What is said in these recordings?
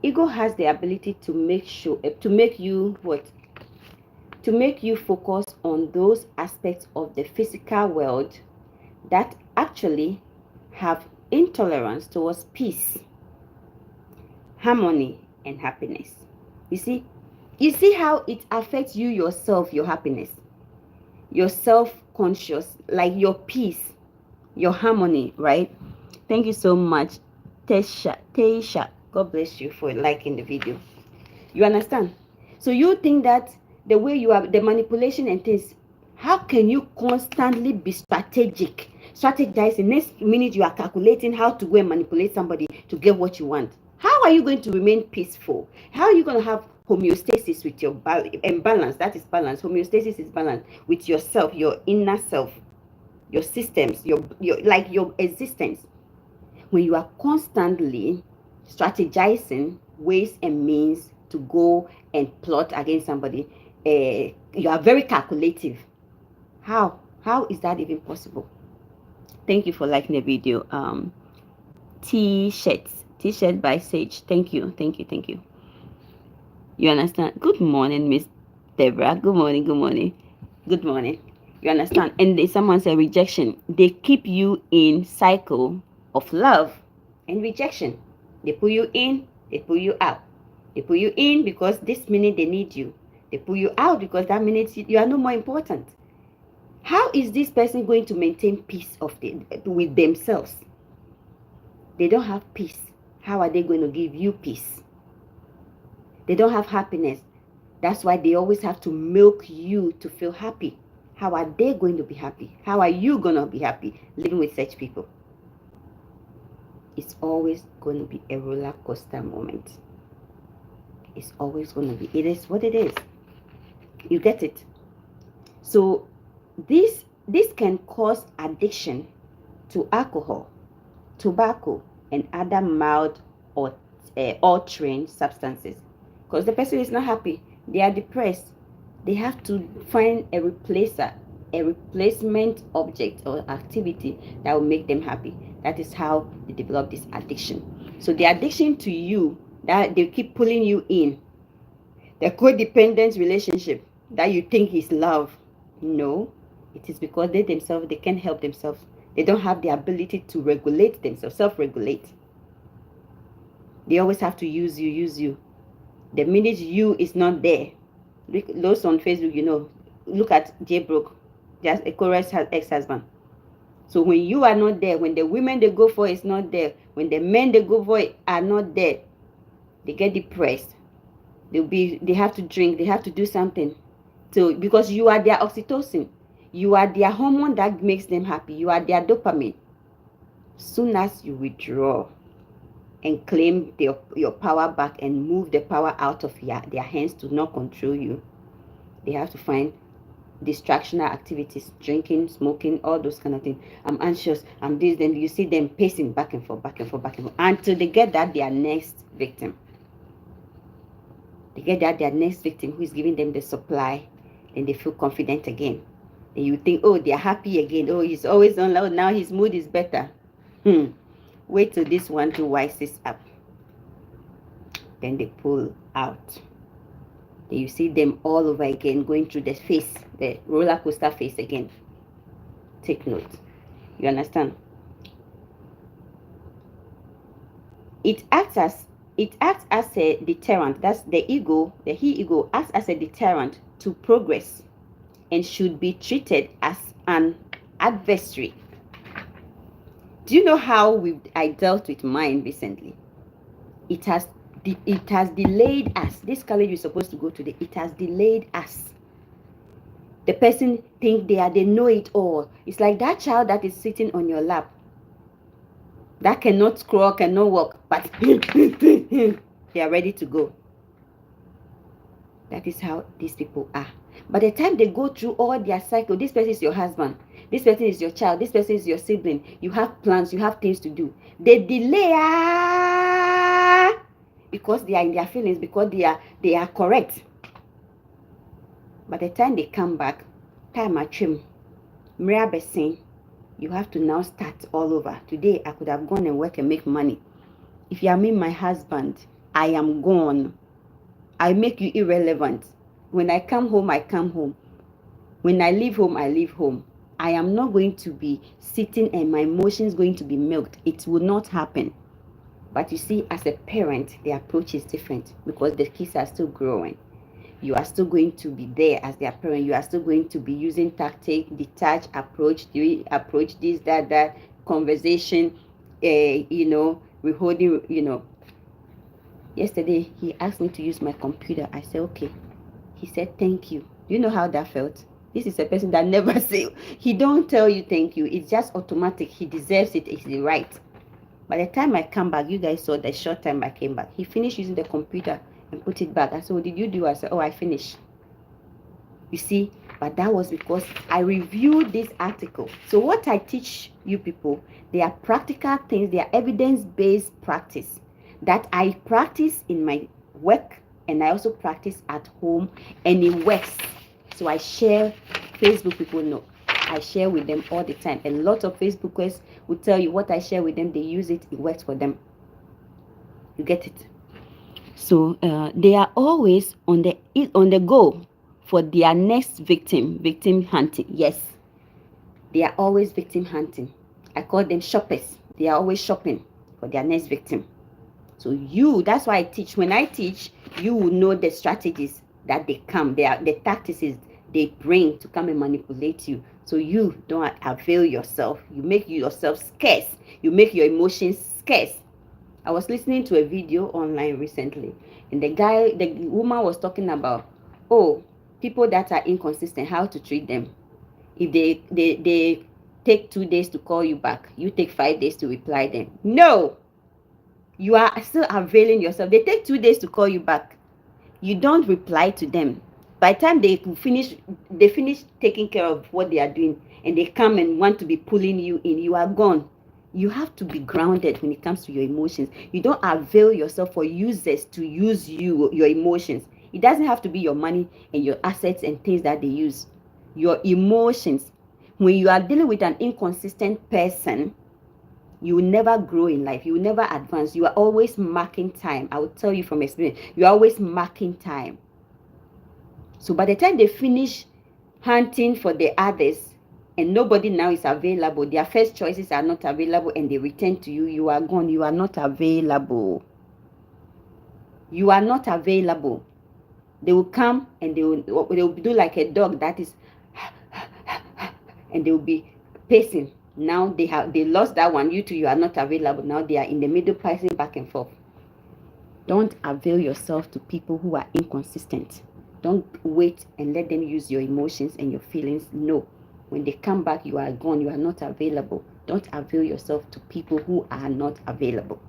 Ego has the ability to make you what? To make you focus on those aspects of the physical world that actually have intolerance towards peace, harmony, and happiness. You see, you see how it affects you yourself, your happiness, your self-conscious, like your peace, your harmony, right? Thank you so much, Tesha. God bless you for liking the video. You understand? So you think that the way you are, the manipulation and things, how can you constantly be strategizing? Next minute you are calculating how to go and manipulate somebody to get what you want. How are you going to remain peaceful? How are you going to have homeostasis with your balance? That is balance. Homeostasis is balance with yourself, your inner self, your systems, your existence. When you are constantly strategizing ways and means to go and plot against somebody, you are very calculative. How is that even possible? Thank you for liking the video. T-shirt by Sage. Thank you. You understand? Good morning, Miss Deborah. Good morning. You understand? And someone said rejection. They keep you in cycle of love and rejection. They pull you in, they pull you out. They pull you in because this minute they need you. They pull you out because that minute you are no more important. How is this person going to maintain peace with themselves? They don't have peace. How are they going to give you peace? They don't have happiness. That's why they always have to milk you to feel happy. How are they going to be happy? How are you going to be happy living with such people? It's always going to be a roller coaster moment. It's always going to be. It is what it is. You get it? So this can cause addiction to alcohol, tobacco, and other mild or altering substances. Because the person is not happy. They are depressed. They have to find a replacement object or activity that will make them happy. That is how they develop this addiction. So the addiction to you, that they keep pulling you in, the codependent relationship that you think is love, no, it is because they themselves, they can't help themselves. They don't have the ability to regulate themselves, self-regulate. They always have to use you. The minute you is not there, those on Facebook, look at J Broke, just a chorus ex-husband. So when you are not there, when the women they go for is not there, when the men they go for are not there, they get depressed. They have to drink, they have to do something. So because you are their oxytocin, you are their hormone that makes them happy, you are their dopamine. Soon as you withdraw and claim your power back and move the power out of their hands to not control you, they have to find distractional activities, drinking, smoking, all those kind of things. I'm anxious, I'm this. Then you see them pacing back and forth until they get that their next victim. They get that their next victim who is giving them the supply, and they feel confident again. And you think, oh, they're happy again. Oh, he's always on loud. Now his mood is better. Wait till this one to wise this up. Then they pull out. Then you see them all over again, going through the roller coaster phase again. Take note. You understand? It acts as a deterrent. That's the ego. The he-ego acts as a deterrent to progress and should be treated as an adversary. Do you know how I dealt with mine recently? It has delayed us. This college we're supposed to go to, it has delayed us. The person think they know it all. It's like that child that is sitting on your lap, that cannot scroll, cannot walk, but they are ready to go. That is how these people are. By the time they go through all their cycle, this person is your husband, this person is your child, this person is your sibling, you have plans, you have things to do. They delay because they are in their feelings, because they are correct. By the time they come back, time at trim, you have to now start all over. Today I could have gone and work and make money. If you are me, my husband, I am gone. I make you irrelevant. When I come home, I come home. When I leave home, I leave home. I am not going to be sitting and my emotions going to be milked. It will not happen. But you see, as a parent, the approach is different because the kids are still growing. You are still going to be there as their parent. You are still going to be using tactic, detached approach, approach this, that conversation, withholding. Yesterday, he asked me to use my computer. I said, okay. He said, thank you. Do you know how that felt? This is a person that never say, he don't tell you thank you. It's just automatic. He deserves it. It's the right. By the time I come back, you guys saw the short time I came back. He finished using the computer and put it back. I said, what did you do? I said, oh, I finished. You see, but that was because I reviewed this article. So what I teach you people, they are practical things. They are evidence-based practice that I practice in my work, and I also practice at home, and it works. So I share. Facebook people know I share with them all the time. A lot of Facebookers will tell you what I share with them. They use it. It works for them. You get it? So they are always on the go for their next victim hunting. Yes, they are always victim hunting. I call them shoppers. They are always shopping for their next victim. So that's why I teach. When I teach, you will know the strategies that they come. The tactics they bring to come and manipulate you. So you don't avail yourself. You make yourself scarce. You make your emotions scarce. I was listening to a video online recently, and the woman was talking about, people that are inconsistent, how to treat them. If they take 2 days to call you back, you take 5 days to reply them. No, you are still availing yourself. They take 2 days to call you back. You don't reply to them. By the time they finish taking care of what they are doing, and they come and want to be pulling you in, you are gone. You have to be grounded when it comes to your emotions. You don't avail yourself for users to use your emotions. It doesn't have to be your money and your assets and things that they use. Your emotions. When you are dealing with an inconsistent person, you will never grow in life. You will never advance. You are always marking time. I will tell you from experience. You are always marking time. So by the time they finish hunting for the others and nobody now is available, their first choices are not available, and they return to you, you are gone. You are not available. You are not available. They will come and they will do like a dog that is and they will be pacing. Now they lost that one. You are not available. Now they are in the middle, pacing back and forth. Don't avail yourself to people who are inconsistent. Don't wait and let them use your emotions and your feelings. No. When they come back, you are gone. You are not available. Don't avail yourself to people who are not available.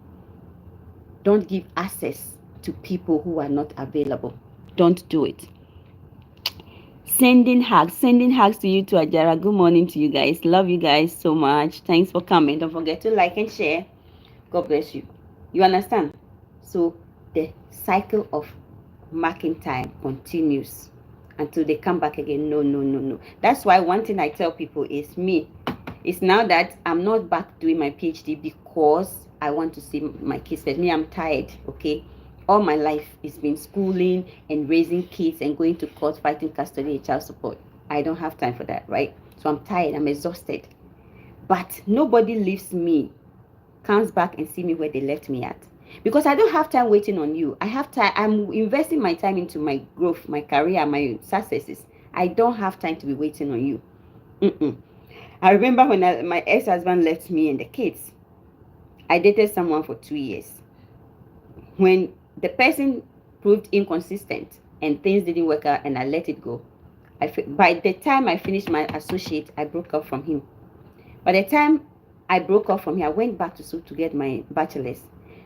Don't give access to people who are not available. Don't do it. Sending hugs to you, to Ajara. Good morning to you guys. Love you guys so much. Thanks for coming. Don't forget to like and share. God bless you. You understand? So the cycle of marking time continues until they come back again. No. That's why one thing I tell people is it's now that I'm not back doing my PhD because I want to see my kids. But I'm tired. Okay, all my life it's been schooling and raising kids and going to court, fighting custody and child support. I don't have time for that, right? So I'm tired. I'm exhausted. But nobody leaves me, comes back and see me where they left me at. Because I don't have time waiting on you. I have time. I'm investing my time into my growth, my career, my successes. I don't have time to be waiting on you. I remember when my ex-husband left me and the kids. I dated someone for 2 years. When the person proved inconsistent and things didn't work out and I let it go, by the time I finished my associate, I broke up from him. By the time I broke up from him, I went back to school to get my bachelor's.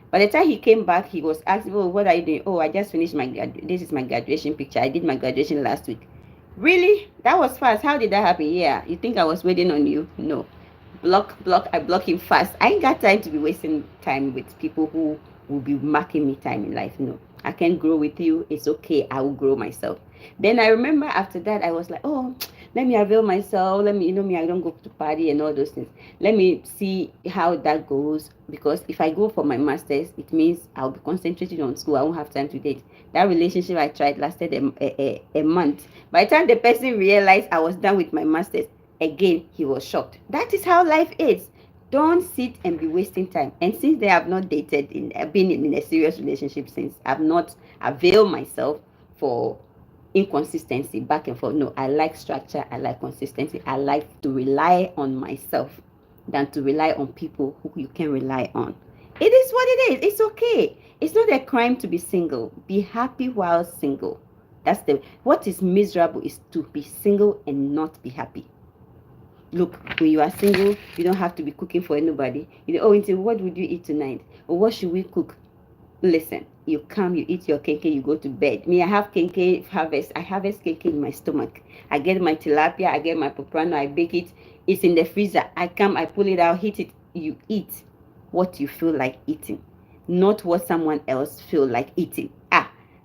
By the time he came back, he was asking, what are you doing? I just finished this is my graduation picture. I did my graduation last week. Really? That was fast. How did that happen? Yeah. You think I was waiting on you? No. Block. I block him fast. I ain't got time to be wasting time with people who will be marking me time in life. No. I can't grow with you. It's okay. I will grow myself. Then I remember after that, I was like, let me avail myself. Let me, me, I don't go to party and all those things. Let me see how that goes. Because if I go for my master's, it means I'll be concentrated on school. I won't have time to date. That relationship I tried lasted a month. By the time the person realized I was done with my master's, again, he was shocked. That is how life is. Don't sit and be wasting time. And since they have not dated, been in a serious relationship since, I've not availed myself for inconsistency back and forth. No, I like structure. I like consistency. I like to rely on myself than to rely on people who you can rely on. It is what it is. It's okay. It's not a crime to be single. Be happy while single. What is miserable is to be single and not be happy. Look, when you are single, you don't have to be cooking for anybody. What would you eat tonight? Or what should we cook? Listen, you come, you eat your cake, you go to bed. Me, I have kenke harvest. I harvest cake in my stomach. I get my tilapia, I get my poprano, I bake it. It's in the freezer. I come, I pull it out, heat it. You eat what you feel like eating, not what someone else feel like eating.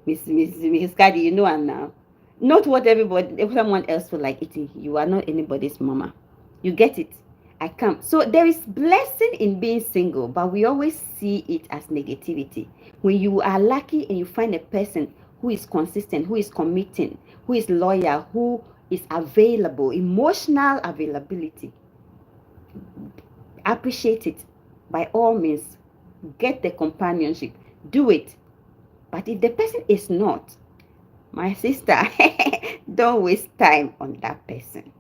Miss Cardi, you know I'm now. Not what someone else feel like eating. You are not anybody's mama. You get it? I come. So there is blessing in being single, but we always see it as negativity. When you are lucky and you find a person who is consistent, who is committing, who is loyal, who is available, emotional availability, appreciate it. By all means, get the companionship. Do it. But if the person is not, my sister, don't waste time on that person.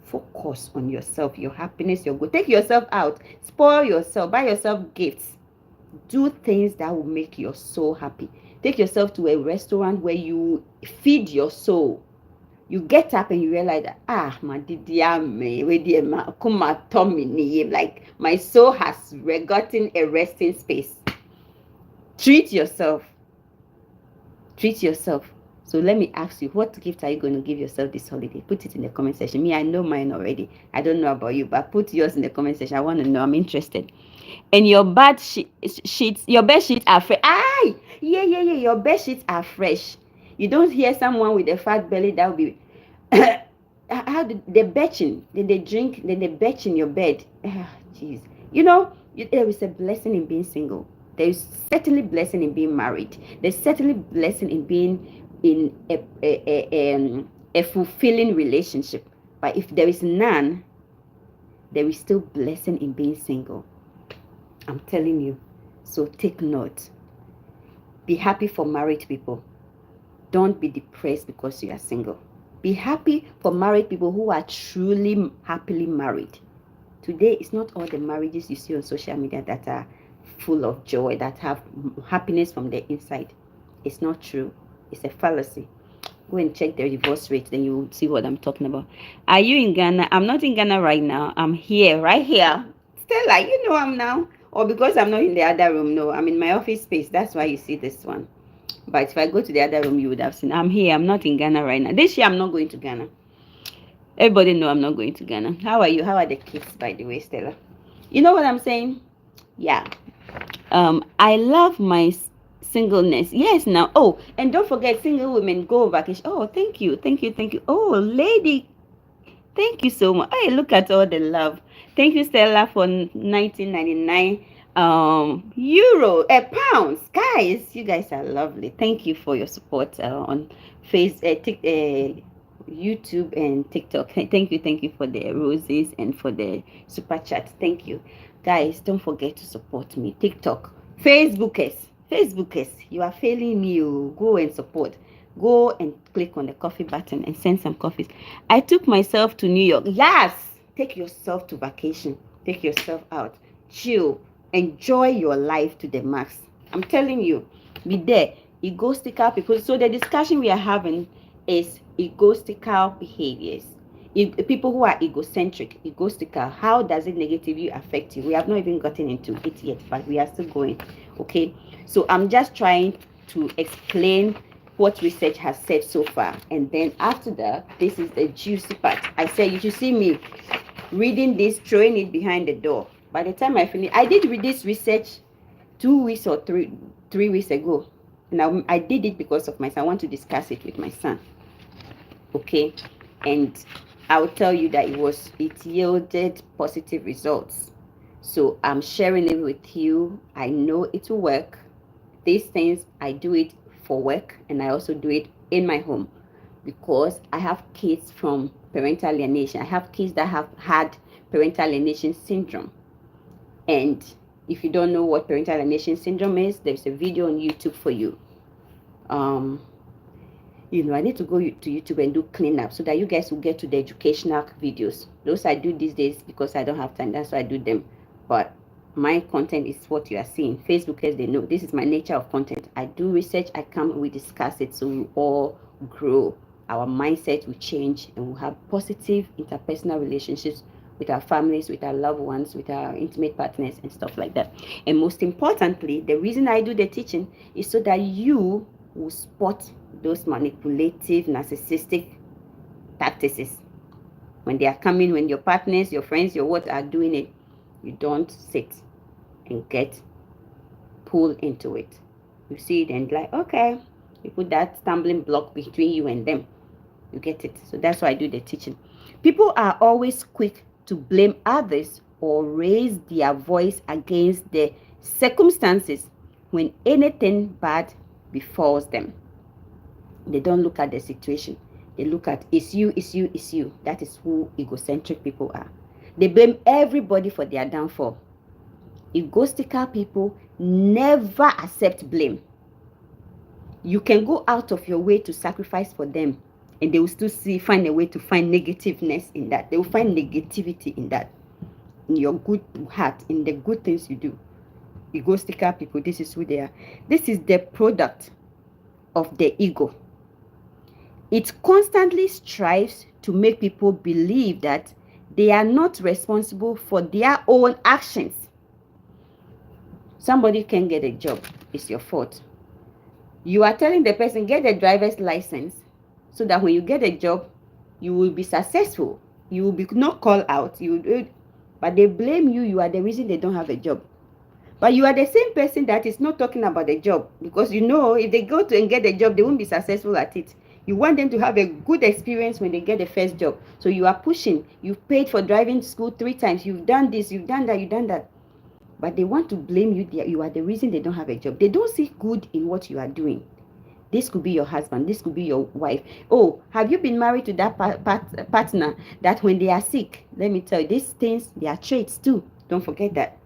Focus on yourself, your happiness, your good. Take yourself out. Spoil yourself. Buy yourself gifts. Do things that will make your soul happy. Take yourself to a restaurant where you feed your soul. You get up and you realize that, like my soul has gotten a resting space. Treat yourself. Treat yourself. So let me ask you, what gift are you going to give yourself this holiday? Put it in the comment section. Me, I know mine already. I don't know about you, but put yours in the comment section. I want to know. I'm interested. And your bed sheets, your bed sheets are fresh. Yeah. Your bed sheets are fresh. You don't hear someone with a fat belly that will be how they betching, then they drink, then they betch in your bed. Jeez. There is a blessing in being single. There is certainly blessing in being married. There's certainly blessing in being in a fulfilling relationship. But if there is none, there is still blessing in being single. I'm telling you. So take note. Be happy for married people. Don't be depressed because you are single. Be happy for married people who are truly happily married. Today, it's not all the marriages you see on social media that are full of joy, that have happiness from the inside. It's not true. It's a fallacy. Go and check the divorce rate, then you will see what I'm talking about. Are you in Ghana? I'm not in Ghana right now. I'm here, right here. Stella, you know I'm now. Or because I'm not in the other room. No, I'm in my office space. That's why you see this one. But if I go to the other room, you would have seen. I'm here. I'm not in Ghana right now. This year, I'm not going to Ghana. Everybody know I'm not going to Ghana. How are you? How are the kids, by the way, Stella? You know what I'm saying? Yeah. I love my singleness. Yes, now. Oh, and don't forget, single women go on vacation. Oh, thank you. Oh, lady, thank you so much. Hey, look at all the love. Thank you, Stella, for 1999 euro pounds. Guys, you guys are lovely. Thank you for your support on YouTube and TikTok. Thank you for the roses and for the super chat. Thank you, guys. Don't forget to support me. TikTok, Facebookers, you are failing me. Go and support. Go and click on the coffee button and send some coffees. I took myself to New York. Yes, take yourself to vacation. Take yourself out. Chill. Enjoy your life to the max. I'm telling you, be there. Egotistical people. So the discussion we are having is egotistical behaviors. People who are egotistical, how does it negatively affect you? We have not even gotten into it yet, but we are still going. Okay, so I'm just trying to explain what research has said so far, and then after that, this is the juicy part. I said you should see me reading this, throwing it behind the door. By the time I finish, I did read this research 2 weeks or 3 weeks ago. Now I did it because of my son. I want to discuss it with my son. Okay, and I will tell you that it yielded positive results. So I'm sharing it with you. I know it will work. These things, I do it for work, and I also do it in my home because I have kids from parental alienation. I have kids that have had parental alienation syndrome. And if you don't know what parental alienation syndrome is, there's a video on YouTube for you. I need to go to YouTube and do cleanup so that you guys will get to the educational videos. Those I do these days because I don't have time. That's why I do them. But my content is what you are seeing. Facebookers, they know this is my nature of content. I do research, I come, we discuss it, so we all grow. Our mindset will change, and we'll have positive interpersonal relationships with our families, with our loved ones, with our intimate partners, and stuff like that. And most importantly, the reason I do the teaching is so that you will spot those manipulative, narcissistic tactics. When they are coming, when your partners, your friends, your what are doing it, you don't sit and get pulled into it. You see it and like, okay, you put that stumbling block between you and them. You get it. So that's why I do the teaching. People are always quick to blame others or raise their voice against the circumstances when anything bad befalls them. They don't look at the situation. They look at it's you, it's you, it's you. That is who egocentric people are. They blame everybody for their downfall. Egotistical people never accept blame. You can go out of your way to sacrifice for them, and they will still find a way to find negativeness in that. They will find negativity in that, in your good heart, in the good things you do. Egotistical people, this is who they are. This is the product of the ego. It constantly strives to make people believe that they are not responsible for their own actions. Somebody can get a job, it's your fault. You are telling the person, get a driver's license so that when you get a job, you will be successful. You will be not called out. But they blame you. You are the reason they don't have a job. But you are the same person that is not talking about the job, because you know if they go to and get a job, they won't be successful at it. You want them to have a good experience when they get the first job. So you are pushing. You've paid for driving school 3 times. You've done this, you've done that, you've done that. But they want to blame you. You are the reason they don't have a job. They don't see good in what you are doing. This could be your husband. This could be your wife. Oh, have you been married to that partner that when they are sick, let me tell you, these things, they are traits too. Don't forget that.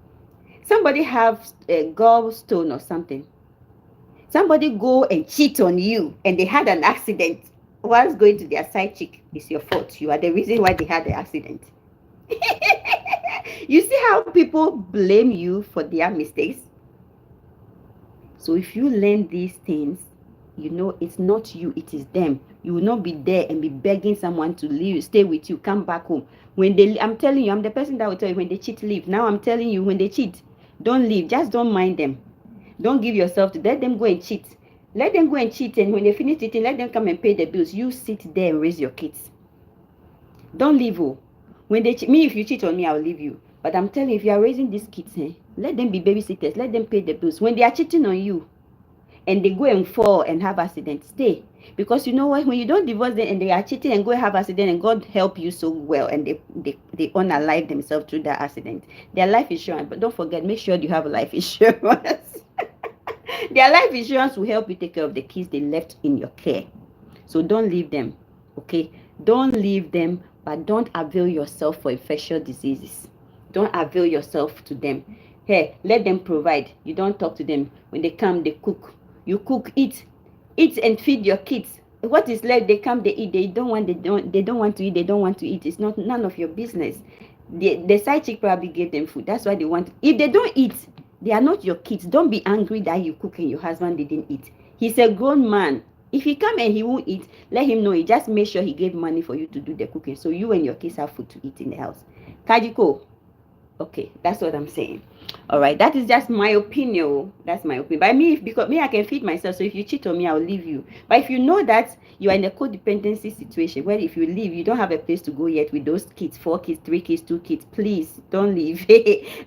Somebody have a gallstone or something. Somebody go and cheat on you and they had an accident. Whilst going to their side chick, it's your fault. You are the reason why they had the accident. You see how people blame you for their mistakes? So if you learn these things, you know it's not you, it is them. You will not be there and be begging someone to leave, stay with you, come back home. I'm telling you, I'm the person that will tell you when they cheat, leave. Now I'm telling you, when they cheat, don't leave. Just don't mind them. Don't give yourself to, let them go and cheat. Let them go and cheat, and when they finish cheating, let them come and pay the bills. You sit there and raise your kids. Don't leave. When they cheat, if you cheat on me, I'll leave you. But I'm telling you, if you are raising these kids, let them be babysitters. Let them pay the bills. When they are cheating on you, and they go and fall and have accidents, stay. Because you know what? When you don't divorce them and they are cheating and go and have accident, and God help you so well, and they unalive themselves through that accident, their life insurance. But don't forget, make sure you have a life insurance. Their life insurance will help you take care of the kids they left in your care. So don't leave them, okay? Don't leave them, but don't avail yourself for infectious diseases. Don't avail yourself to them. Hey, let them provide. You don't talk to them. When they come, they cook. You cook, eat and feed your kids. What is left, they come, they eat. They don't want to eat. They don't want to eat. It's none of your business. The side chick probably gave them food. That's why they want. If they don't eat, they are not your kids. Don't be angry that you cook and your husband didn't eat. He's a grown man. If he come and he won't eat, let him know. He just make sure he gave money for you to do the cooking, so you and your kids have food to eat in the house. Kajiko. Okay, that's what I'm saying. All right, that is just my opinion. That's my opinion. By me, because me, I can feed myself. So if you cheat on me, I'll leave you. But if you know that you are in a codependency situation where if you leave, you don't have a place to go yet with those kids, 4 kids, 3 kids, 2 kids, please don't leave.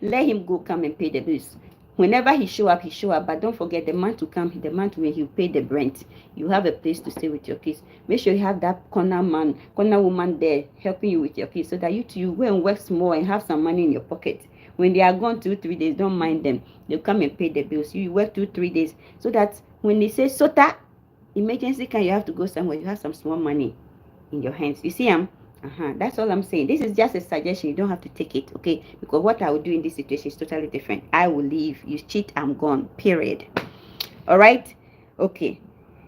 Let him go, come and pay the bills. Whenever he show up, he show up. But don't forget, the month to come, the month when he pay the rent, you have a place to stay with your kids. Make sure you have that corner man, corner woman there helping you with your kids, so that you go and work small and have some money in your pocket. When they are gone 2-3 days, don't mind them. They'll come and pay the bills. You work 2-3 days, so that when they say sota emergency can, you have to go somewhere, you have some small money in your hands. You see, that's all I'm saying. This is just a suggestion. You don't have to take it, okay? Because what I would do in this situation is totally different. I will leave. You cheat, I'm gone. Period. All right? Okay.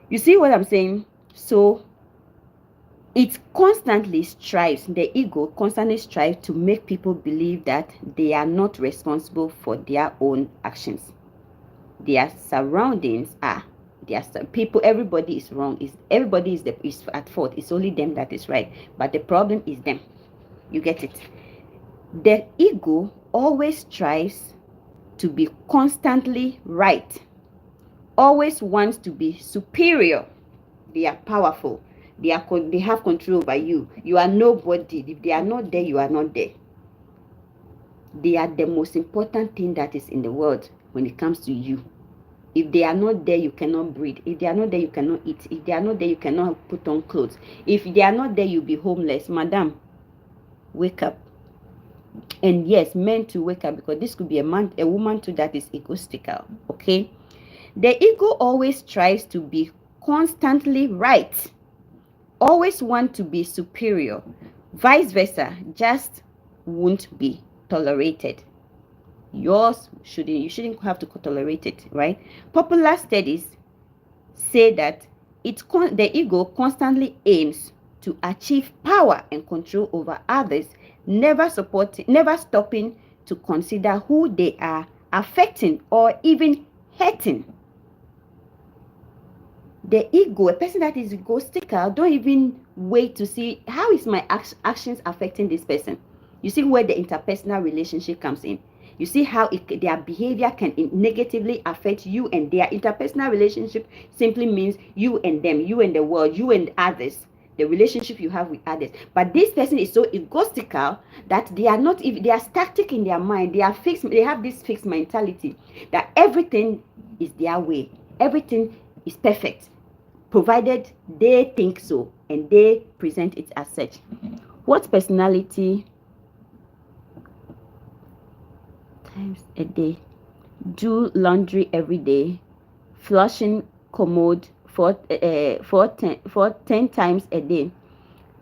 You see what I'm saying? So it constantly strives, the ego constantly strives to make people believe that they are not responsible for their own actions. Their surroundings are. People, everybody is wrong. Everybody is at fault. It's only them that is right. But the problem is them. You get it? The ego always strives to be constantly right. Always wants to be superior. They are powerful. They have control over you. You are nobody. If they are not there, you are not there. They are the most important thing that is in the world when it comes to you. If they are not there, you cannot breathe. If they are not there, you cannot eat. If they are not there, you cannot put on clothes. If they are not there, you'll be homeless. Madam, wake up. And yes, men to wake up, because this could be a woman too that is egotistical. Okay? The ego always tries to be constantly right. Always want to be superior. Vice versa, just won't be tolerated. You shouldn't have to tolerate it, right? Popular studies say that the ego constantly aims to achieve power and control over others, never stopping to consider who they are affecting or even hurting. The ego, a person that is egotistical, don't even wait to see how is my actions affecting this person. You see where the interpersonal relationship comes in. You see how their behavior can negatively affect you and their interpersonal relationship simply means you and them, you and the world, you and others, the relationship you have with others. But this person is so egotistical that they are static in their mind. They have this fixed mentality that everything is their way. Everything is perfect, provided they think so and they present it as such. What personality times a day? Do laundry every day, flushing commode for 10 times a day.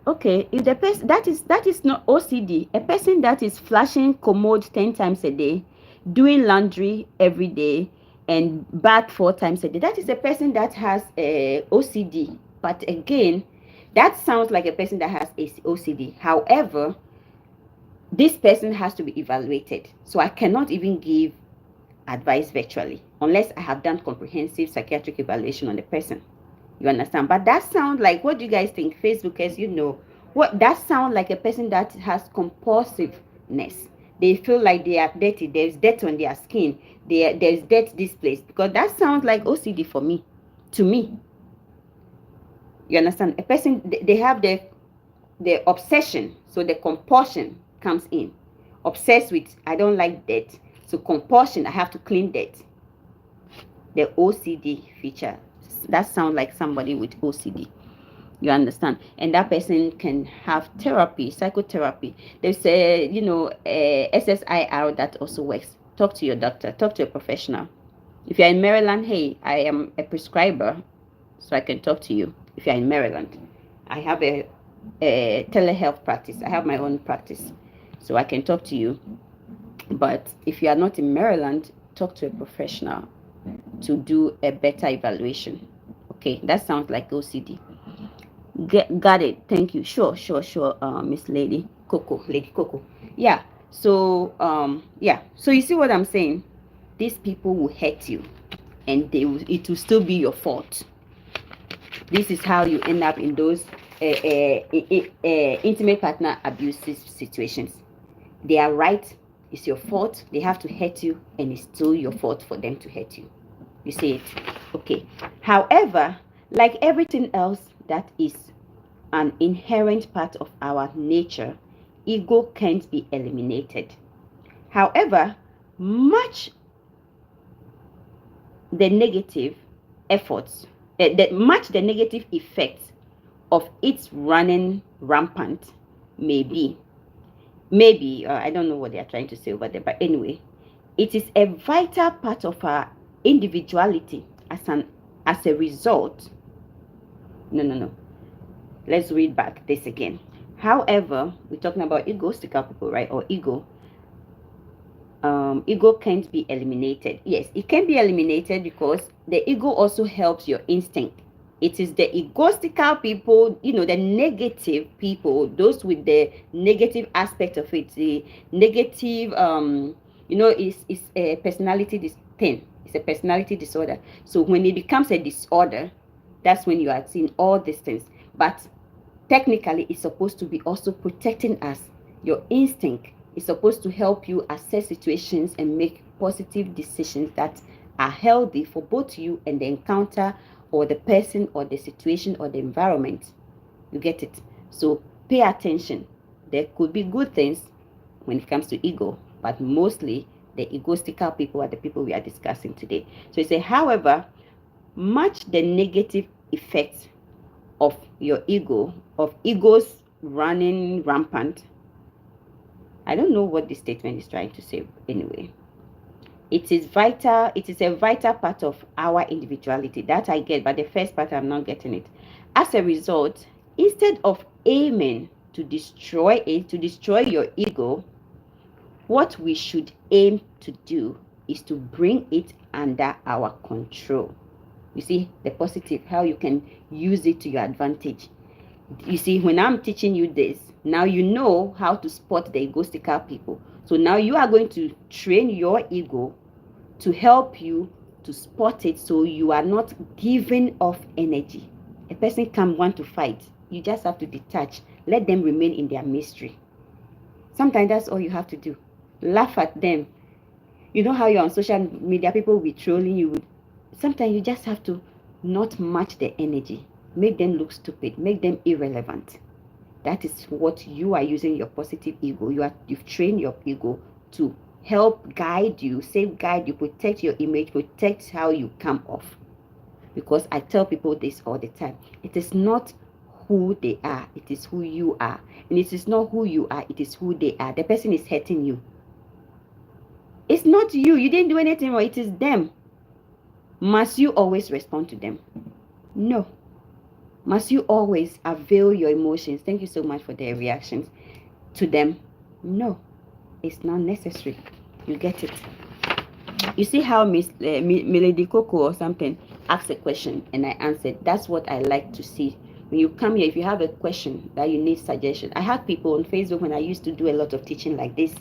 Okay, if the person that is not OCD, a person that is flushing commode 10 times a day, doing laundry every day, and bath 4 times a day, that is a person that has OCD. But again, that sounds like a person that has OCD. However, this person has to be evaluated. So I cannot even give advice virtually unless I have done comprehensive psychiatric evaluation on the person. You understand? But that sounds like, what do you guys think, Facebookers? What that sounds like a person that has compulsiveness. They feel like they are dirty. There's dirt on their skin. There's dirt this place, because that sounds like OCD to me. You understand? A person, they have the obsession, so the compulsion comes in. Obsessed with, I don't like dirt, so compulsion, I have to clean dirt. The OCD feature, that sounds like somebody with OCD. You understand? And that person can have therapy, psychotherapy. There's SSIR that also works. Talk to your doctor, talk to a professional. If you're in Maryland, hey, I am a prescriber, so I can talk to you. If you're in Maryland, I have a telehealth practice. I have my own practice, so I can talk to you. But if you are not in Maryland, talk to a professional to do a better evaluation. Okay, that sounds like OCD. Got it. Thank you. Sure. Miss Lady Coco. Yeah. So So you see what I'm saying? These people will hurt you, and it will still be your fault. This is how you end up in those intimate partner abusive situations. They are right. It's your fault. They have to hurt you, and it's still your fault for them to hurt you. You see it? Okay. However, like everything else that is an inherent part of our nature, ego can't be eliminated. However, much the negative efforts, that match the negative effects of its running rampant may be. Maybe, I don't know what they are trying to say over there, but anyway, it is a vital part of our individuality as a result. No. Let's read back this again. However, we're talking about egoistical people, right? Or ego. Ego can't be eliminated. Yes, it can be eliminated because the ego also helps your instinct. It is the egoistical people, the negative people, those with the negative aspect of it, the negative, it's a personality thing. It's a personality disorder. So when it becomes a disorder, that's when you are seeing all these things. But technically, it's supposed to be also protecting us. Your instinct is supposed to help you assess situations and make positive decisions that are healthy for both you and the encounter, or the person, or the situation, or the environment. You get it? So pay attention. There could be good things when it comes to ego, but mostly the egoistical people are the people we are discussing today. So you say, however, match the negative effects of your ego, of egos running rampant. I don't know what this statement is trying to say anyway. It is a vital part of our individuality. That I get, but the first part I'm not getting it. As a result, instead of aiming to destroy your ego, what we should aim to do is to bring it under our control. You see the positive, how you can use it to your advantage. You see, when I'm teaching you this, now you know how to spot the egoistical people. So now you are going to train your ego to help you to spot it, so you are not giving off energy. A person can want to fight. You just have to detach. Let them remain in their mystery. Sometimes that's all you have to do. Laugh at them. You know how you're on social media, people will be trolling you. Sometimes you just have to not match the energy. Make them look stupid. Make them irrelevant. That is what you are using your positive ego. You've trained your ego to help guide you, safeguard you, protect your image, protect how you come off. Because I tell people this all the time. It is not who they are. It is who you are. And it is not who you are. It is who they are. The person is hurting you. It's not you. You didn't do anything wrong. It is them. Must you always respond to them? No. Must you always avail your emotions? Thank you so much for their reactions to them. No, it's not necessary. You get it? You see how Miss Melody Coco or something asked a question and I answered. That's what I like to see. When you come here, if you have a question that you need suggestion, I have people on Facebook when I used to do a lot of teaching like this.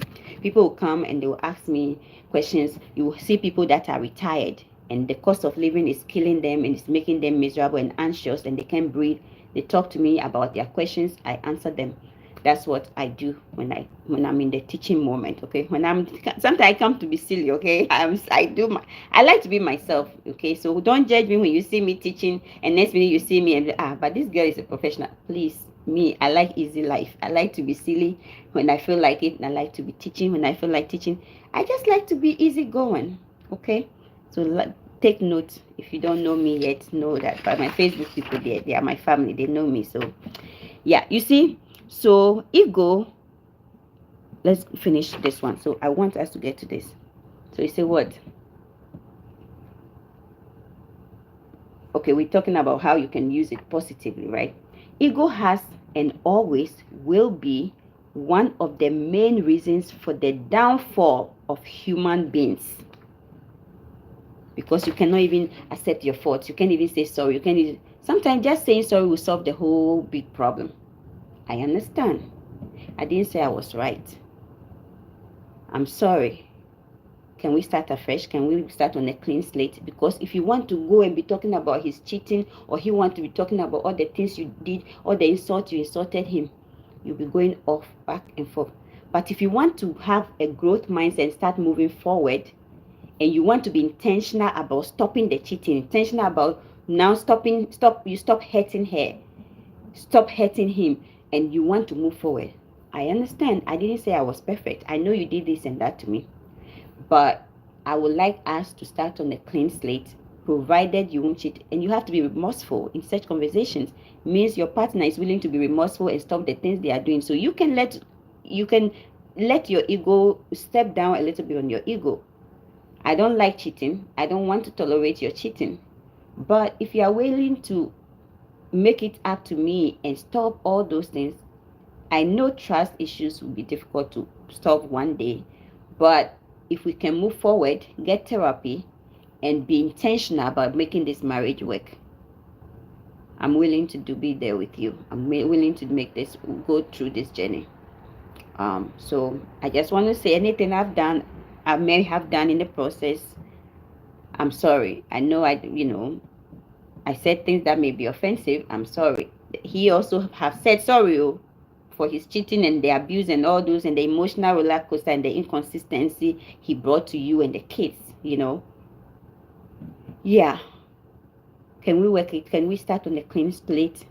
People will come and they will ask me questions. You will see people that are retired, and the cost of living is killing them and it's making them miserable and anxious, and they can't breathe. They talk to me about their questions. I answer them. That's what I do when I'm in the teaching moment. Okay, sometimes I come to be silly. Okay, I like to be myself. Okay, so don't judge me when you see me teaching and next minute you see me and but this girl is a professional. Please, me, I like easy life. I like to be silly when I feel like it, and I like to be teaching when I feel like teaching. I just like to be easy going. Okay, so take note. If you don't know me yet, know that by my Facebook people, they are my family. They know me. So yeah, you see. So ego, let's finish this one. So I want us to get to this. So you say what? Okay, we're talking about how you can use it positively, right? Ego has and always will be one of the main reasons for the downfall of human beings. Because you cannot even accept your faults. You can't even say sorry. Sometimes just saying sorry will solve the whole big problem. I understand. I didn't say I was right. I'm sorry. Can we start afresh? Can we start on a clean slate? Because if you want to go and be talking about his cheating, or he want to be talking about all the things you did, all the insult you insulted him, you'll be going off back and forth. But if you want to have a growth mindset and start moving forward, and you want to be intentional about stopping the cheating, intentional about now stop hurting her, stop hurting him, and you want to move forward. I understand. I didn't say I was perfect. I know you did this and that to me. But I would like us to start on a clean slate provided you won't cheat. And you have to be remorseful in such conversations. Means your partner is willing to be remorseful and stop the things they are doing. So you can let your ego step down a little bit on your ego. I don't like cheating. I don't want to tolerate your cheating. But if you are willing to make it up to me and stop all those things, I know trust issues will be difficult to solve one day. But if we can move forward, get therapy, and be intentional about making this marriage work, I'm willing to be there with you. I'm willing to make this, go through this journey. So I just want to say, anything I may have done in the process, I'm sorry. I know I said things that may be offensive. I'm sorry. He also have said sorry for his cheating and the abuse and all those, and the emotional roller coaster and the inconsistency he brought to you and the kids. Yeah. Can we work it? Can we start on a clean slate?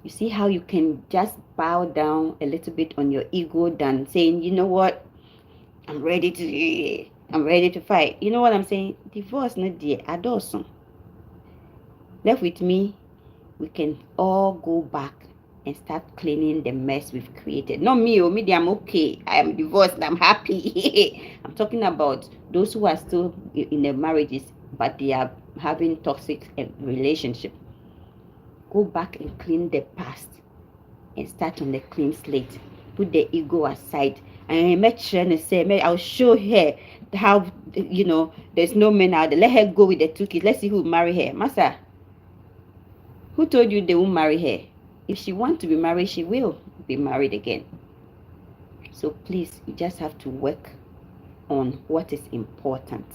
You see how you can just bow down a little bit on your ego than saying, you know what, I'm ready to fight. You know what I'm saying? Divorce, not dear. Adulson. Left with me, we can all go back and start cleaning the mess we've created. Not me, I'm okay. I am divorced, I'm happy. I'm talking about those who are still in their marriages, but they are having toxic relationship. Go back and clean the past and start on the clean slate. Put the ego aside and make sure and say, I'll show her how, there's no men out there. Let her go with the 2 kids. Let's see who will marry her. Master, who told you they won't marry her? If she wants to be married, she will be married again. So please, you just have to work on what is important.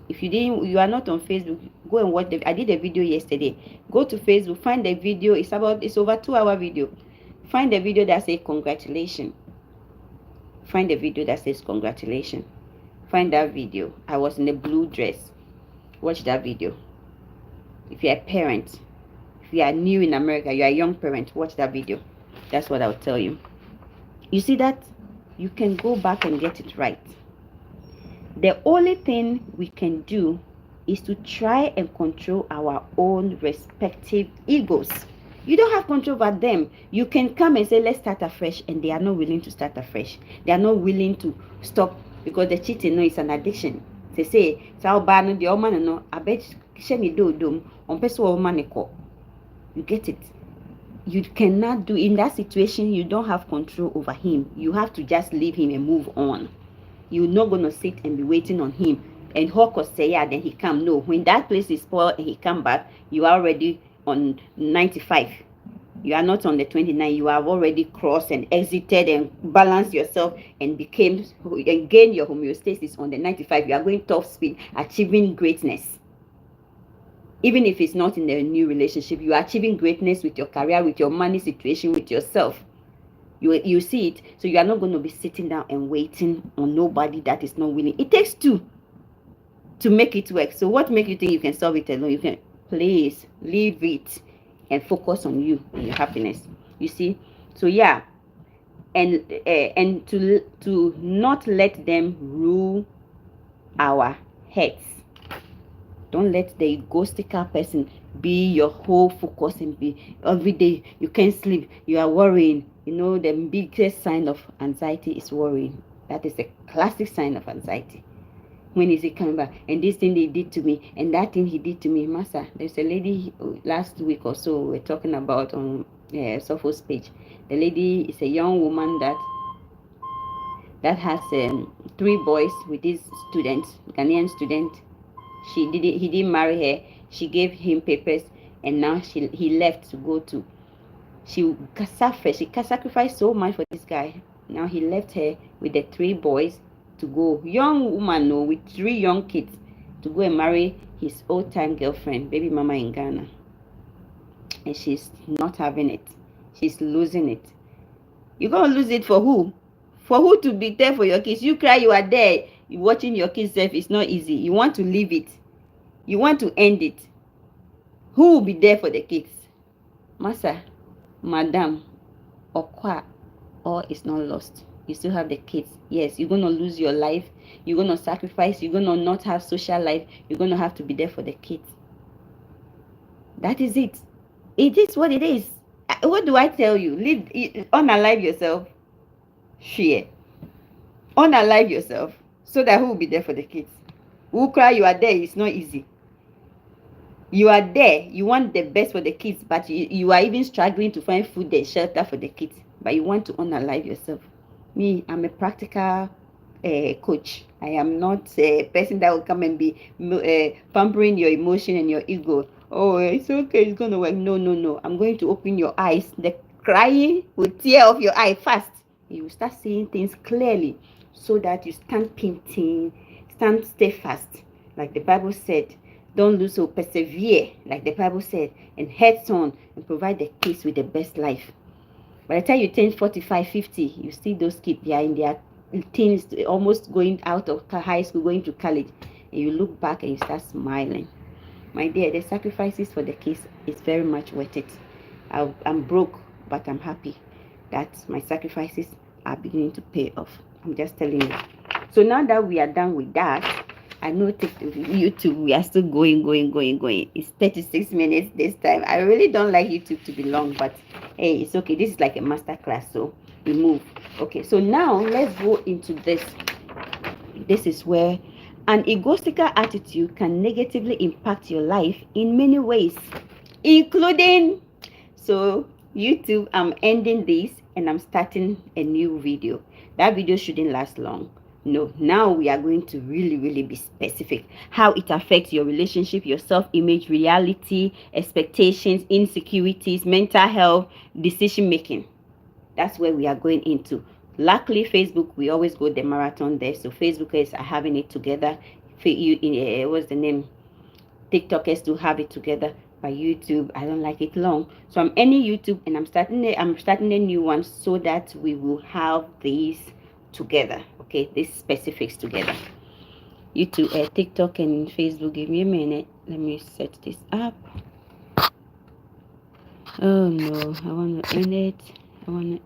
If you are not on Facebook, go and watch I did a video yesterday. Go to Facebook, find the video. It's over 2-hour video. Find the video that says congratulations. Find the video that says congratulations. Find that video. I was in a blue dress. Watch that video. If you're a parent, if you are new in America, you are a young parent, watch that video. That's what I'll tell you. You see that? You can go back and get it right. The only thing we can do is to try and control our own respective egos. You don't have control over them. You can come and say, let's start afresh, and they are not willing to start afresh. They are not willing to stop because the cheating is an addiction. They say, you get it. You cannot do, in that situation, you don't have control over him. You have to just leave him and move on. You're not going to sit and be waiting on him. And Hawkeye say, yeah, then he come. No, when that place is spoiled and he come back, you are already on 95. You are not on the 29. You have already crossed and exited and balanced yourself and gained your homeostasis on the 95. You are going top speed, achieving greatness. Even if it's not in a new relationship, you are achieving greatness with your career, with your money situation, with yourself. You see it. So you are not going to be sitting down and waiting on nobody that is not willing. It takes 2 to make it work. So what makes you think you can solve it alone? You can. Please leave it and focus on you and your happiness. You see? So yeah. And to not let them rule our heads. Don't let the egoistical person be your whole focus and be every day you can't sleep. You are worrying. The biggest sign of anxiety is worrying. That is a classic sign of anxiety. When is he coming back? And this thing they did to me, and that thing he did to me. Master, there's a lady last week or so we're talking about on Sopho's page. The lady is a young woman that has 3 boys with this student, Ghanaian student. He didn't marry her. She gave him papers, and now he left to go to. She sacrificed so much for this guy. Now he left her with the 3 boys to go. Young woman, with 3 young kids, to go and marry his old-time girlfriend, baby mama in Ghana. And she's not having it. She's losing it. You're going to lose it for who? For who to be there for your kids? You cry, you are there. You're watching your kids self. It's not easy. You want to leave it. You want to end it. Who will be there for the kids? Master, Madam, Okwa, all is not lost. you still have the kids. Yes, you're gonna lose your life, you're gonna sacrifice, you're gonna not have social life, you're gonna have to be there for the kids. That is it. It is what it is. What do I tell you? Live, unalive yourself. Share. Unalive yourself so that who will be there for the kids? Who cry you are there? It's not easy. You are there, you want the best for the kids, but you are even struggling to find food and shelter for the kids, but you want to unalive yourself. Me, I'm a practical coach. I am not a person that will come and be pampering your emotion and your ego. Oh, it's okay, it's gonna work. No, no, no. I'm going to open your eyes. The crying will tear off your eye fast. You will start seeing things clearly, so that you stand painting, stand steadfast, like the Bible said. Don't lose hope, persevere, like the Bible said, and head on and provide the kids with the best life. By the time you turn 45, 50, you see those kids, they are in their teens, almost going out of high school, going to college, and you look back and you start smiling. My dear, the sacrifices for the kids is very much worth it. I'm broke, but I'm happy that my sacrifices are beginning to pay off. I'm just telling you. So now that we are done with that, I know YouTube, we are still going. It's 36 minutes this time. I really don't like YouTube to be long, but hey, it's okay. This is like a master class, so we move. Okay, so now let's go into this. This is where an egotistical attitude can negatively impact your life in many ways, including, so YouTube, I'm ending this and I'm starting a new video. That video shouldn't last long. No, now we are going to really be specific. How it affects your relationship, your self-image, reality, expectations, insecurities, mental health, decision making. That's where we are going into. Luckily, Facebook, we always go the marathon there. So Facebookers are having it together. What's the name? TikTokers to have it together. By YouTube, I don't like it long, so I'm ending YouTube and I'm starting a new one so that we will have these together. Okay, these specifics together. YouTube, TikTok and Facebook. Give me a minute. Let me set this up. Oh no, I want to end it. I want to